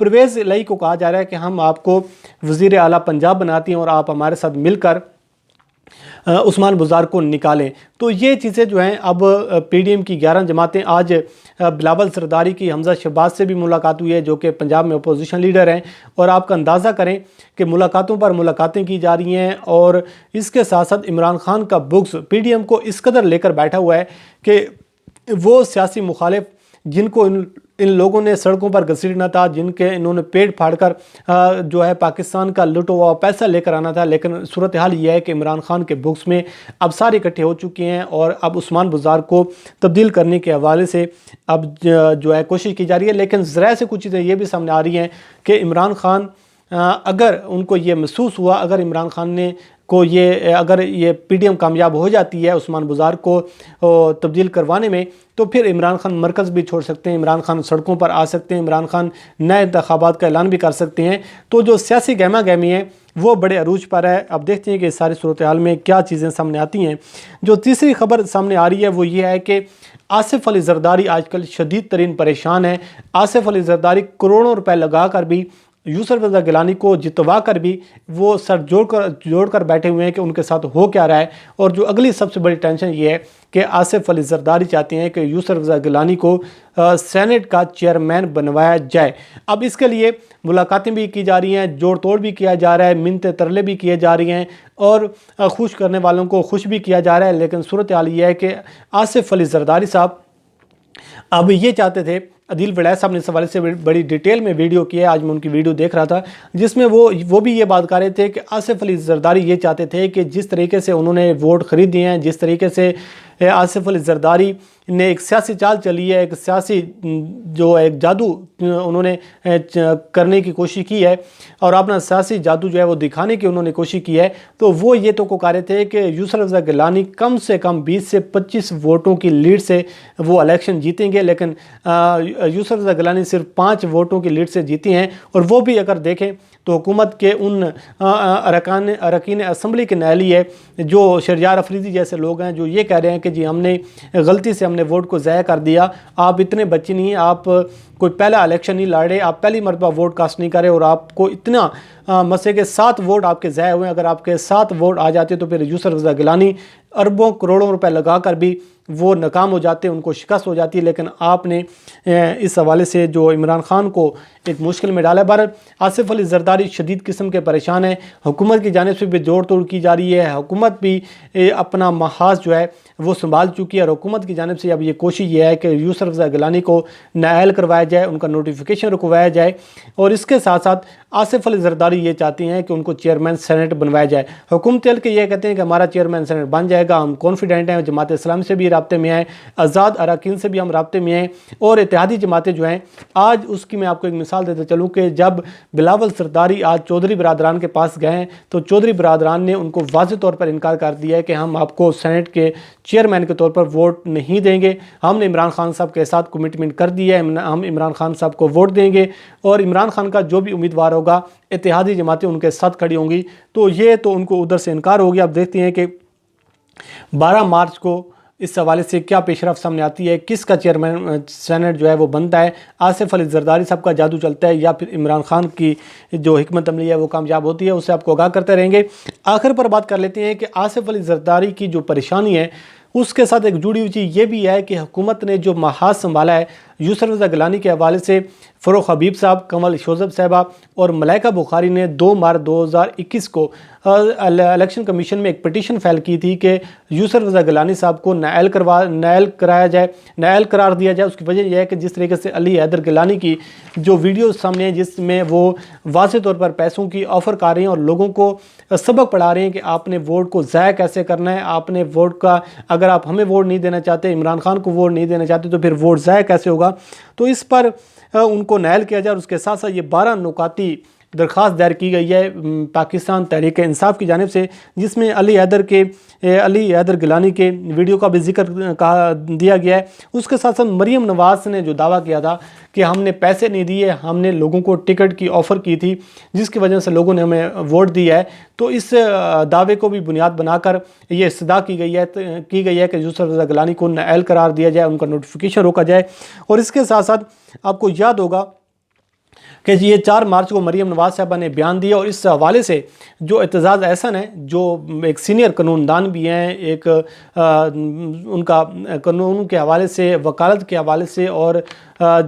پرویز الہی کو کہا جا رہا ہے کہ ہم آپ کو وزیر اعلیٰ پنجاب بناتے ہیں اور آپ ہمارے ساتھ مل کر عثمان بزدار کو نکالیں۔ تو یہ چیزیں جو ہیں اب پی ڈی ایم کی 11 جماعتیں، آج بلاول زرداری کی حمزہ شہباز سے بھی ملاقات ہوئی ہے جو کہ پنجاب میں اپوزیشن لیڈر ہیں، اور آپ کا اندازہ کریں کہ ملاقاتوں پر ملاقاتیں کی جا رہی ہیں، اور اس کے ساتھ ساتھ عمران خان کا بغض پی ڈی ایم کو اس قدر لے کر بیٹھا ہوا ہے کہ وہ سیاسی مخالف جن کو ان لوگوں نے سڑکوں پر گھسیٹنا تھا، جن کے انہوں نے پیٹ پھاڑ کر جو ہے پاکستان کا لوٹا ہوا پیسہ لے کر آنا تھا، لیکن صورتحال یہ ہے کہ عمران خان کے بغض میں اب سارے اکٹھے ہو چکے ہیں، اور اب عثمان بزدار کو تبدیل کرنے کے حوالے سے اب جو ہے کوشش کی جا رہی ہے۔ لیکن ذرائع سے کچھ چیزیں یہ بھی سامنے آ رہی ہیں کہ عمران خان اگر ان کو یہ محسوس ہوا، اگر عمران خان نے اگر یہ پی ڈی ایم کامیاب ہو جاتی ہے عثمان بزدار کو تبدیل کروانے میں، تو پھر عمران خان مرکز بھی چھوڑ سکتے ہیں، عمران خان سڑکوں پر آ سکتے ہیں، عمران خان نئے انتخابات کا اعلان بھی کر سکتے ہیں۔ تو جو سیاسی گہما گہمی ہے وہ بڑے عروج پر ہے۔ اب دیکھتے ہیں کہ اس ساری صورتحال میں کیا چیزیں سامنے آتی ہیں۔ جو تیسری خبر سامنے آ رہی ہے وہ یہ ہے کہ آصف علی زرداری آج کل شدید ترین پریشان ہے۔ آصف علی زرداری کروڑوں روپے لگا کر بھی، یوسف رضا گیلانی کو جتوا کر بھی وہ سر جوڑ کر بیٹھے ہوئے ہیں کہ ان کے ساتھ ہو کیا رہا ہے۔ اور جو اگلی سب سے بڑی ٹینشن یہ ہے کہ آصف علی زرداری چاہتے ہیں کہ یوسف رضا گیلانی کو سینٹ کا چیئرمین بنوایا جائے۔ اب اس کے لیے ملاقاتیں بھی کی جا رہی ہیں، جوڑ توڑ بھی کیا جا رہا ہے، منتیں ترلے بھی کیے جا رہی ہیں، اور خوش کرنے والوں کو خوش بھی کیا جا رہا ہے۔ لیکن صورتحال یہ ہے کہ آصف علی زرداری صاحب اب یہ چاہتے تھے، عدیل وڑائچ صاحب نے اس حوالے سے بڑی ڈیٹیل میں ویڈیو کی ہے، آج میں ان کی ویڈیو دیکھ رہا تھا، جس میں وہ بھی یہ بات کر رہے تھے کہ آصف علی زرداری یہ چاہتے تھے کہ جس طریقے سے انہوں نے ووٹ خریدے ہیں، جس طریقے سے آصف علی زرداری نے ایک سیاسی چال چلی ہے، ایک سیاسی جو ایک جادو انہوں نے کرنے کی کوشش کی ہے، اور اپنا سیاسی جادو جو ہے وہ دکھانے کی انہوں نے کوشش کی ہے، تو وہ یہ تو کہہ رہے تھے کہ یوسف رضا گیلانی کم سے کم 20 سے 25 ووٹوں کی لیڈ سے وہ الیکشن جیتیں گے، لیکن یوسف رضا گیلانی صرف 5 ووٹوں کی لیڈ سے جیتی ہیں، اور وہ بھی اگر دیکھیں تو حکومت کے ان اراکین اسمبلی کے نااہلی ہے جو شہریار افریدی جیسے لوگ ہیں، جو یہ کہہ رہے ہیں کہ جی ہم نے غلطی سے ہم نے ووٹ کو ضائع کر دیا، آپ اتنے بچے نہیں ہیں، آپ کوئی پہلا الیکشن نہیں لڑے، آپ پہلی مرتبہ ووٹ کاسٹ نہیں کرے، اور آپ کو اتنا مسئلے کے 7 ووٹ آپ کے ضائع ہوئے ہیں، اگر آپ کے 7 ووٹ آ جاتے تو پھر یوسف رضا گیلانی اربوں کروڑوں روپے لگا کر بھی وہ ناکام ہو جاتے، ان کو شکست ہو جاتی ہے۔ لیکن آپ نے اس حوالے سے جو عمران خان کو ایک مشکل میں ڈالا۔ بہرحال آصف علی زرداری شدید قسم کے پریشان ہیں، حکومت کی جانب سے بھی جوڑ توڑ کی جا رہی ہے، حکومت بھی اپنا محاذ جو ہے وہ سنبھال چکی ہے، اور حکومت کی جانب سے اب یہ کوشش یہ ہے کہ یوسف رضا گیلانی کو نااہل کروایا جائے، ان کا نوٹیفیکیشن رکوایا جائے، اور اس کے ساتھ ساتھ آصف علی زرداری یہ چاہتی ہیں کہ ان کو چیئرمین سینٹ بنوایا جائے۔ حکومت کے یہ کہتے ہیں کہ ہمارا چیئرمین سینٹ بن جائے گا، ہم کانفیڈنٹ ہیں، جماعت اسلامی سے بھی رابطے میں ہیں، آزاد اراکین سے بھی ہم رابطے میں ہیں، اور اتحادی جماعتیں جو ہیں آج اس کی میں آپ کو ایک مثال دیتے چلوں کہ جب بلاول زرداری آج چودھری برادران کے پاس گئے ہیں تو چودھری برادران نے ان کو واضح طور پر انکار کر دیا ہے کہ ہم آپ کو سینٹ کے چیئرمین کے طور پر ووٹ نہیں دیں گے، ہم نے عمران خان صاحب کے ساتھ کمٹمنٹ کر دی ہے، ہم عمران خان صاحب کو ووٹ دیں گے، اور عمران خان کا جو بھی امیدوار ہوگا اتحادی جماعتیں ان کے ساتھ کھڑی ہوں گی۔ تو یہ تو ان کو ادھر سے انکار ہو گیا۔ اب دیکھتے ہیں کہ 12 مارچ کو اس حوالے سے کیا پیش رفت سامنے آتی ہے، کس کا چیئرمین سینٹ جو ہے وہ بنتا ہے، آصف علی زرداری صاحب کا جادو چلتا ہے یا پھر عمران خان کی جو حکمت عملی ہے وہ کامیاب ہوتی ہے، اسے آپ کو آگاہ کرتے رہیں گے۔ آخر پر بات کر لیتے ہیں کہ آصف علی زرداری کی جو پریشانی ہے اس کے ساتھ ایک جڑی ہوئی چیز یہ بھی ہے کہ حکومت نے جو محاذ سنبھالا ہے یوسف رضا گیلانی کے حوالے سے، فروخ حبیب صاحب، کمل شوذب صاحبہ اور ملائکہ بخاری نے 2 مارچ 2021 کو الیکشن کمیشن میں ایک پٹیشن فائل کی تھی کہ یوسف رضا گیلانی صاحب کو نااہل کرایا جائے، نااہل قرار دیا جائے۔ اس کی وجہ یہ ہے کہ جس طریقے سے علی حیدر گیلانی کی جو ویڈیوز سامنے ہیں جس میں وہ واضح طور پر پیسوں کی آفر کر رہے ہیں اور لوگوں کو سبق پڑھا رہے ہیں کہ آپ نے ووٹ کو ضائع کیسے کرنا ہے، آپ نے ووٹ کا اگر آپ ہمیں ووٹ نہیں دینا چاہتے، عمران خان کو ووٹ نہیں دینا چاہتے تو پھر ووٹ ضائع کیسے ہوگا، تو اس پر ان کو نااہل کیا جائے۔ اور اس کے ساتھ ساتھ یہ 12 نکاتی درخواست دائر کی گئی ہے پاکستان تحریک انصاف کی جانب سے، جس میں علی حیدر گیلانی کے ویڈیو کا بھی ذکر دیا گیا ہے۔ اس کے ساتھ ساتھ مریم نواز نے جو دعویٰ کیا تھا کہ ہم نے پیسے نہیں دیے، ہم نے لوگوں کو ٹکٹ کی آفر کی تھی جس کی وجہ سے لوگوں نے ہمیں ووٹ دیا ہے، تو اس دعوے کو بھی بنیاد بنا کر یہ استدعا کی گئی ہے کہ یوسف رضا گیلانی کو نااہل قرار دیا جائے، ان کا نوٹیفیکیشن روکا جائے۔ اور اس کے ساتھ ساتھ آپ کو یاد ہوگا کہ یہ 4 مارچ کو مریم نواز صاحبہ نے بیان دیا، اور اس حوالے سے جو اعتزاز احسن ہے جو ایک سینئر قانون دان بھی ہیں، ایک ان کا قانون کے حوالے سے، وکالت کے حوالے سے، اور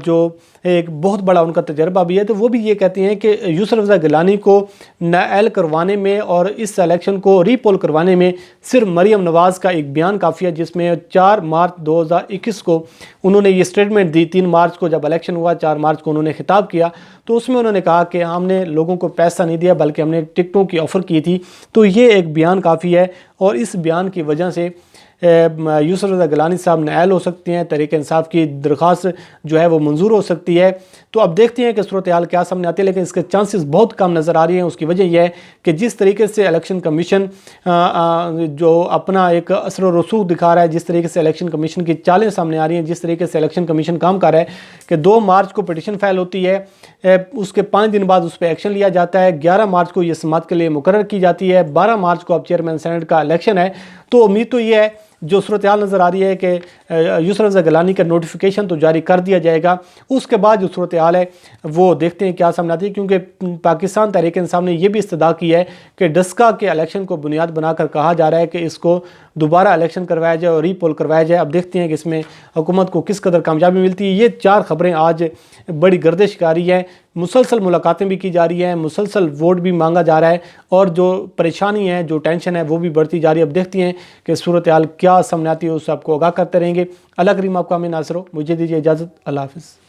جو ایک بہت بڑا ان کا تجربہ بھی ہے، تو وہ بھی یہ کہتے ہیں کہ یسر رضا گیلانی کو نااہل کروانے میں اور اس الیکشن کو ری پول کروانے میں صرف مریم نواز کا ایک بیان کافی ہے، جس میں 4 مارچ 2021 کو انہوں نے یہ سٹیٹمنٹ دی۔ 3 مارچ کو جب الیکشن ہوا، 4 مارچ کو انہوں نے خطاب کیا، تو اس میں انہوں نے کہا کہ ہم نے لوگوں کو پیسہ نہیں دیا بلکہ ہم نے ٹکٹوں کی آفر کی تھی۔ تو یہ ایک بیان کافی ہے، اور اس بیان کی وجہ سے یسر رضا گیلانی صاحب نااہل ہو سکتے ہیں، تحریک انصاف کی درخواست جو ہے وہ منظور ہو سکتی ہے۔ تو اب دیکھتے ہیں کہ صورتحال کیا سامنے آتی ہے، لیکن اس کے چانسز بہت کم نظر آ رہی ہیں۔ اس کی وجہ یہ ہے کہ جس طریقے سے الیکشن کمیشن جو اپنا ایک اثر و رسوخ دکھا رہا ہے، جس طریقے سے الیکشن کمیشن کی چالیں سامنے آ رہی ہیں، جس طریقے سے الیکشن کمیشن کام کر رہا ہے کہ 2 مارچ کو پٹیشن فائل ہوتی ہے، اس کے 5 دن بعد اس پہ ایکشن لیا جاتا ہے، 11 مارچ کو یہ سماعت کے لیے مقرر کی جاتی ہے، 12 مارچ کو اب چیئرمین سینٹ کا الیکشن ہے۔ تو امید تو یہ ہے، جو صورتحال نظر آ رہی ہے کہ یسر رضا گیلانی کا نوٹیفیکیشن تو جاری کر دیا جائے گا، اس کے بعد جو صورتحال ہے وہ دیکھتے ہیں کیا سامنے آتی ہے، کیونکہ پاکستان تحریک انصاف نے یہ بھی استدعا کی ہے کہ ڈسکا کے الیکشن کو بنیاد بنا کر کہا جا رہا ہے کہ اس کو دوبارہ الیکشن کروایا جائے اور ری پول کروایا جائے۔ اب دیکھتے ہیں کہ اس میں حکومت کو کس قدر کامیابی ملتی ہے۔ یہ 4 خبریں آج بڑی گردش کا رہی ہیں، مسلسل ملاقاتیں بھی کی جا رہی ہیں، مسلسل ووٹ بھی مانگا جا رہا ہے، اور جو پریشانی ہے، جو ٹینشن ہے وہ بھی بڑھتی جا رہی ہے۔ اب دیکھتے ہیں کہ صورتحال کیا سامنے آتی ہے، اس سے آپ کو آگاہ کرتے رہیں گے۔ اللہ کریم آپ کا ہمیں ناصر ہو، مجھے دیجیے اجازت، اللہ حافظ۔